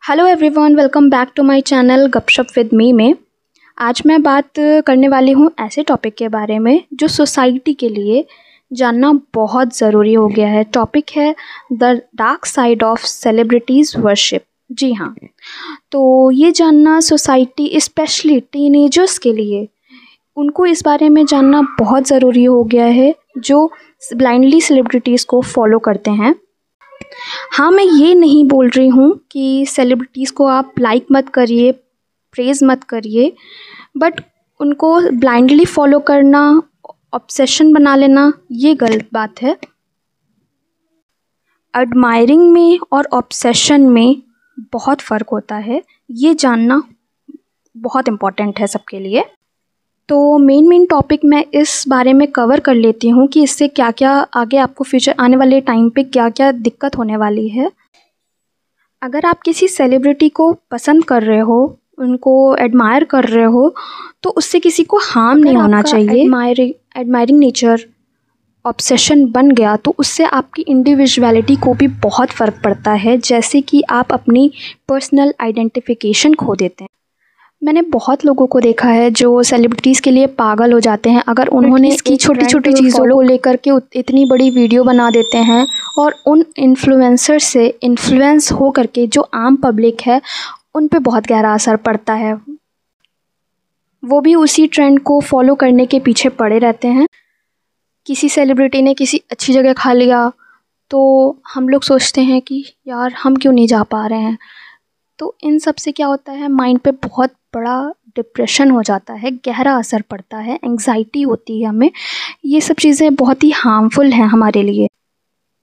Hello everyone, welcome back to my channel Gapshap with me में। आज मैं बात करने वाली हूँ ऐसे टॉपिक के बारे में जो सोसाइटी के लिए जानना बहुत ज़रूरी हो गया है। टॉपिक है the dark side of celebrities worship. जी हाँ, तो ये जानना सोसाइटी स्पेशली टीनेजर्स के लिए, उनको इस बारे में जानना बहुत ज़रूरी हो गया है जो ब्लाइंडली सेलिब्रिटीज़ को फॉलो करते हैं। हाँ, मैं ये नहीं बोल रही हूँ कि सेलिब्रिटीज़ को आप लाइक मत करिए, प्रेज़ मत करिए, बट उनको ब्लाइंडली फॉलो करना, ऑब्सेशन बना लेना, ये गलत बात है। एडमायरिंग में और ऑब्सेशन में बहुत फ़र्क होता है, ये जानना बहुत इम्पॉर्टेंट है सबके लिए। तो मेन टॉपिक मैं इस बारे में कवर कर लेती हूँ कि इससे क्या क्या आगे आपको फ्यूचर आने वाले टाइम पे क्या क्या दिक्कत होने वाली है। अगर आप किसी सेलिब्रिटी को पसंद कर रहे हो, उनको एडमायर कर रहे हो, तो उससे किसी को हार्म नहीं होना चाहिए। एडमायरिंग नेचर ऑब्सेशन बन गया तो उससे आपकी इंडिविजुअलिटी को भी बहुत फ़र्क पड़ता है, जैसे कि आप अपनी पर्सनल आइडेंटिफिकेशन खो देते हैं। मैंने बहुत लोगों को देखा है जो सेलिब्रिटीज़ के लिए पागल हो जाते हैं अगर उन्होंने इसकी छोटी छोटी चीज़ों को लेकर के इतनी बड़ी वीडियो बना देते हैं, और उन इन्फ्लुएंसर से इन्फ्लुएंस हो करके जो आम पब्लिक है उन पे बहुत गहरा असर पड़ता है। वो भी उसी ट्रेंड को फॉलो करने के पीछे पड़े रहते हैं। किसी सेलिब्रिटी ने किसी अच्छी जगह खा लिया तो हम लोग सोचते हैं कि यार हम क्यों नहीं जा पा रहे हैं। तो इन सब से क्या होता है, माइंड पे बहुत बड़ा डिप्रेशन हो जाता है, गहरा असर पड़ता है, एंग्जाइटी होती है हमें। ये सब चीज़ें बहुत ही हार्मफुल हैं हमारे लिए।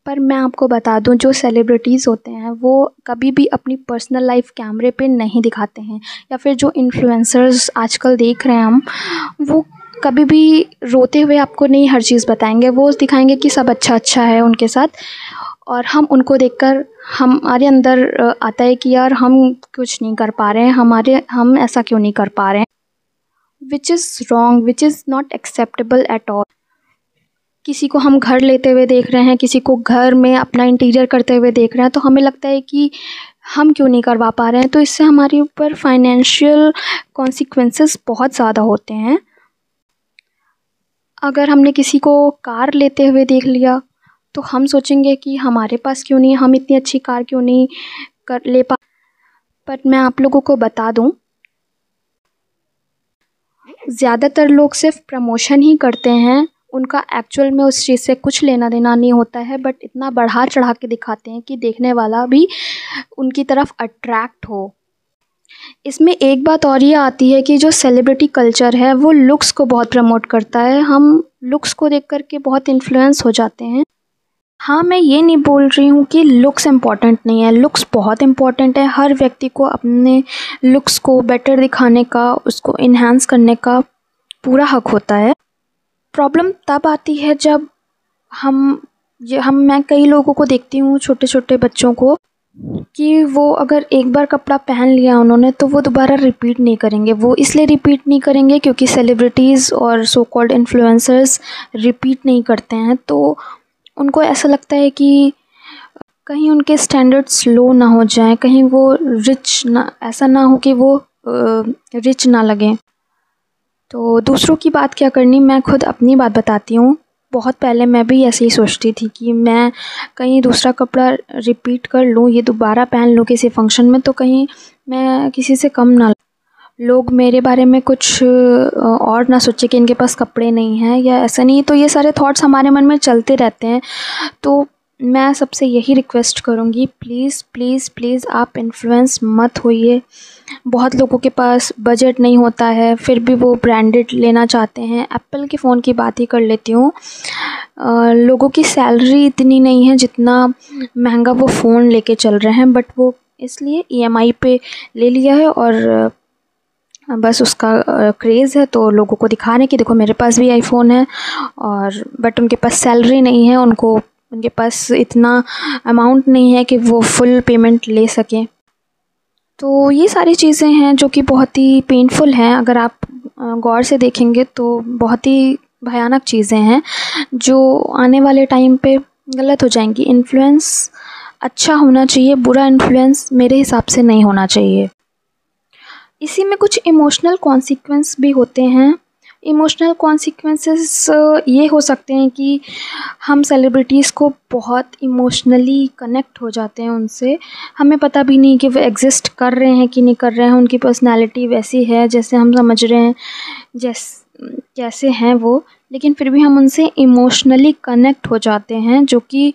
पर मैं आपको बता दूं, जो सेलिब्रिटीज़ होते हैं वो कभी भी अपनी पर्सनल लाइफ कैमरे पे नहीं दिखाते हैं, या फिर जो इन्फ्लुएंसर्स आजकल देख रहे हैं हम, वो कभी भी रोते हुए आपको नहीं हर चीज़ बताएंगे। वो दिखाएंगे कि सब अच्छा है उनके साथ, और हम उनको देखकर हमारे अंदर आता है कि यार हम कुछ नहीं कर पा रहे हैं, हम ऐसा क्यों नहीं कर पा रहे हैं, which is wrong, which is not acceptable at all. किसी को हम घर लेते हुए देख रहे हैं, किसी को घर में अपना इंटीरियर करते हुए देख रहे हैं, तो हमें लगता है कि हम क्यों नहीं करवा पा रहे हैं। तो इससे हमारे ऊपर फाइनेंशियल कॉन्सिक्वेंसेस बहुत ज़्यादा होते हैं। अगर हमने किसी को कार लेते हुए देख लिया तो हम सोचेंगे कि हमारे पास क्यों नहीं, हम इतनी अच्छी कार क्यों नहीं ले पा। पर मैं आप लोगों को बता दूं, ज़्यादातर लोग सिर्फ प्रमोशन ही करते हैं, उनका एक्चुअल में उस चीज़ से कुछ लेना देना नहीं होता है, बट इतना बढ़ा चढ़ा के दिखाते हैं कि देखने वाला भी उनकी तरफ अट्रैक्ट हो। इसमें एक बात और ये आती है कि जो सेलिब्रिटी कल्चर है वो लुक्स को बहुत प्रमोट करता है। हम लुक्स को देख कर के बहुत इन्फ्लुएंस हो जाते हैं। हाँ, मैं ये नहीं बोल रही हूँ कि लुक्स इम्पॉर्टेंट नहीं है, लुक्स बहुत इम्पॉर्टेंट है। हर व्यक्ति को अपने लुक्स को बेटर दिखाने का, उसको इन्हांस करने का पूरा हक होता है। प्रॉब्लम तब आती है जब मैं कई लोगों को देखती हूँ, छोटे छोटे बच्चों को, कि वो अगर एक बार कपड़ा पहन लिया उन्होंने तो वो दोबारा रिपीट नहीं करेंगे। वो इसलिए रिपीट नहीं करेंगे क्योंकि सेलिब्रिटीज़ और सो कॉल्ड इन्फ्लुएंसर्स रिपीट नहीं करते हैं, तो उनको ऐसा लगता है कि कहीं उनके स्टैंडर्ड्स लो ना हो जाएं, कहीं वो रिच ना, ऐसा ना हो कि वो रिच ना लगें। तो दूसरों की बात क्या करनी, मैं खुद अपनी बात बताती हूँ। बहुत पहले मैं भी ऐसे ही सोचती थी कि मैं कहीं दूसरा कपड़ा रिपीट कर लूँ, ये दोबारा पहन लूँ किसी फंक्शन में, तो कहीं मैं किसी से कम ना, लोग मेरे बारे में कुछ और ना सोचे कि इनके पास कपड़े नहीं हैं या ऐसा नहीं। तो ये सारे थॉट्स हमारे मन में चलते रहते हैं। तो मैं सबसे यही रिक्वेस्ट करूँगी, प्लीज़ प्लीज़ प्लीज़ आप इन्फ्लुएंस मत होइए। बहुत लोगों के पास बजट नहीं होता है, फिर भी वो ब्रांडेड लेना चाहते हैं। एप्पल के फ़ोन की बात ही कर लेती हूँ, लोगों की सैलरी इतनी नहीं है जितना महंगा वो फ़ोन लेके चल रहे हैं, बट वो इसलिए EMI पे ले लिया है और बस उसका क्रेज़ है, तो लोगों को दिखा रहे हैं कि देखो मेरे पास भी आईफोन है, और बट उनके पास सैलरी नहीं है, उनके पास इतना अमाउंट नहीं है कि वो फुल पेमेंट ले सकें। तो ये सारी चीज़ें हैं जो कि बहुत ही पेनफुल हैं। अगर आप गौर से देखेंगे तो बहुत ही भयानक चीज़ें हैं जो आने वाले टाइम पे गलत हो जाएंगी। इन्फ्लुएंस अच्छा होना चाहिए, बुरा इन्फ्लुएंस मेरे हिसाब से नहीं होना चाहिए। इसी में कुछ इमोशनल कॉन्सिक्वेंस भी होते हैं। इमोशनल कॉन्सिक्वेंसेस ये हो सकते हैं कि हम सेलिब्रिटीज़ को बहुत इमोशनली कनेक्ट हो जाते हैं उनसे, हमें पता भी नहीं कि वो एग्जिस्ट कर रहे हैं कि नहीं कर रहे हैं, उनकी पर्सनैलिटी वैसी है जैसे हम समझ रहे हैं, कैसे हैं वो, लेकिन फिर भी हम उनसे इमोशनली कनेक्ट हो जाते हैं, जो कि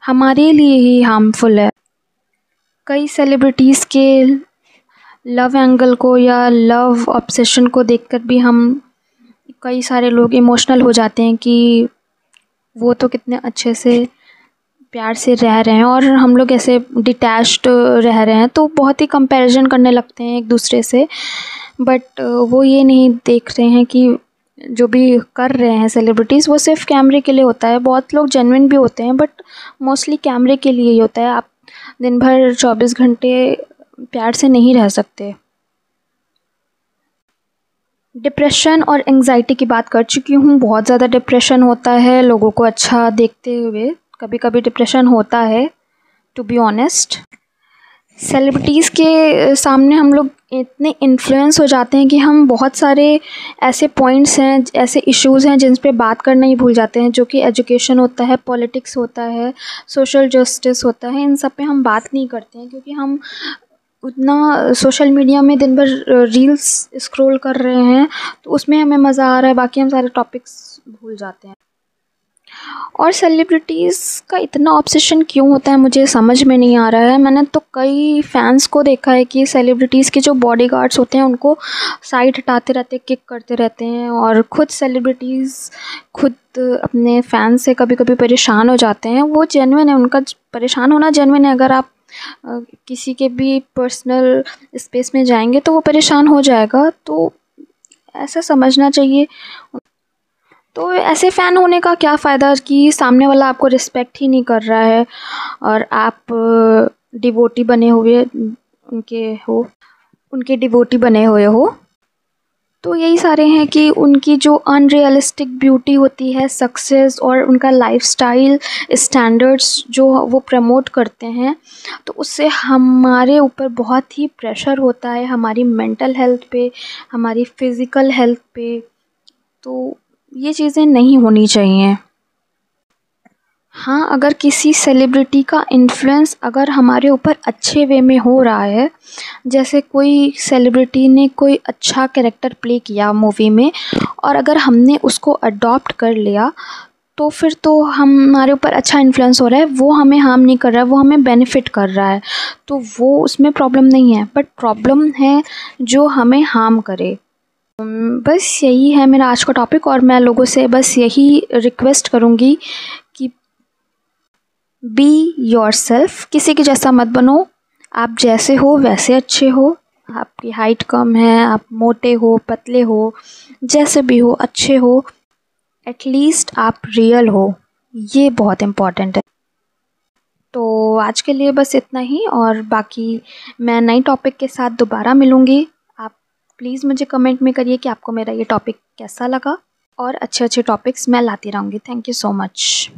हमारे लिए ही हार्मफुल है। कई सेलिब्रिटीज़ के लव एंगल को या लव ऑब्सेशन को देखकर भी कई सारे लोग इमोशनल हो जाते हैं कि वो तो कितने अच्छे से प्यार से रह रहे हैं और हम लोग ऐसे डिटैच्ड रह रहे हैं, तो बहुत ही कंपैरिजन करने लगते हैं एक दूसरे से। बट वो ये नहीं देख रहे हैं कि जो भी कर रहे हैं सेलिब्रिटीज़ वो सिर्फ कैमरे के लिए होता है। बहुत लोग जेन्युइन भी होते हैं, बट मोस्टली कैमरे के लिए ही होता है। आप दिन भर 24 घंटे प्यार से नहीं रह सकते। डिप्रेशन और एंग्जाइटी की बात कर चुकी हूँ। बहुत ज़्यादा डिप्रेशन होता है लोगों को अच्छा देखते हुए, कभी कभी डिप्रेशन होता है, टू बी ऑनेस्ट। सेलिब्रिटीज़ के सामने हम लोग इतने इन्फ्लुएंस हो जाते हैं कि हम बहुत सारे ऐसे पॉइंट्स हैं, ऐसे इश्यूज़ हैं जिन पे बात करना ही भूल जाते हैं, जो कि एजुकेशन होता है, पॉलिटिक्स होता है, सोशल जस्टिस होता है। इन सब पे हम बात नहीं करते हैं क्योंकि हम उतना सोशल मीडिया में दिन भर रील्स स्क्रॉल कर रहे हैं, तो उसमें हमें मज़ा आ रहा है, बाकी हम सारे टॉपिक्स भूल जाते हैं। और सेलिब्रिटीज़ का इतना ऑब्सेशन क्यों होता है मुझे समझ में नहीं आ रहा है। मैंने तो कई फैंस को देखा है कि सेलिब्रिटीज़ के जो बॉडीगार्ड्स होते हैं उनको साइड हटाते रहते, किक करते रहते हैं, और खुद सेलिब्रिटीज़ खुद अपने फैंस से कभी कभी परेशान हो जाते हैं। वो जेन्युइन है, उनका परेशान होना जेन्युइन है। अगर आप किसी के भी पर्सनल स्पेस में जाएंगे तो वो परेशान हो जाएगा, तो ऐसा समझना चाहिए। तो ऐसे फ़ैन होने का क्या फ़ायदा कि सामने वाला आपको रिस्पेक्ट ही नहीं कर रहा है और आप डिवोटी बने हुए उनके डिवोटी बने हुए हो। तो यही सारे हैं कि उनकी जो अनरियलिस्टिक ब्यूटी होती है, सक्सेस और उनका लाइफस्टाइल स्टैंडर्ड्स जो वो प्रमोट करते हैं, तो उससे हमारे ऊपर बहुत ही प्रेशर होता है, हमारी मेंटल हेल्थ पे, हमारी फ़िज़िकल हेल्थ पे। तो ये चीज़ें नहीं होनी चाहिए। हाँ, अगर किसी सेलिब्रिटी का इन्फ्लुएंस अगर हमारे ऊपर अच्छे वे में हो रहा है, जैसे कोई सेलिब्रिटी ने कोई अच्छा कैरेक्टर प्ले किया मूवी में और अगर हमने उसको अडॉप्ट कर लिया, तो फिर तो हमारे ऊपर अच्छा इन्फ्लुएंस हो रहा है, वो हमें हार्म नहीं कर रहा है, वो हमें बेनिफिट कर रहा है, तो वो उसमें प्रॉब्लम नहीं है। बट प्रॉब्लम है जो हमें हार्म करे। बस यही है मेरा आज का टॉपिक, और मैं लोगों से बस यही रिक्वेस्ट करूँगी कि बी योरसेल्फ, किसी के जैसा मत बनो। आप जैसे हो वैसे अच्छे हो। आपकी हाइट कम है, आप मोटे हो, पतले हो, जैसे भी हो, अच्छे हो, एटलीस्ट आप रियल हो, ये बहुत इम्पॉर्टेंट है। तो आज के लिए बस इतना ही, और बाकी मैं नई टॉपिक के साथ दोबारा मिलूँगी। आप प्लीज़ मुझे कमेंट में करिए कि आपको मेरा ये टॉपिक कैसा लगा, और अच्छे अच्छे टॉपिक्स मैं लाती रहूँगी। Thank you so much.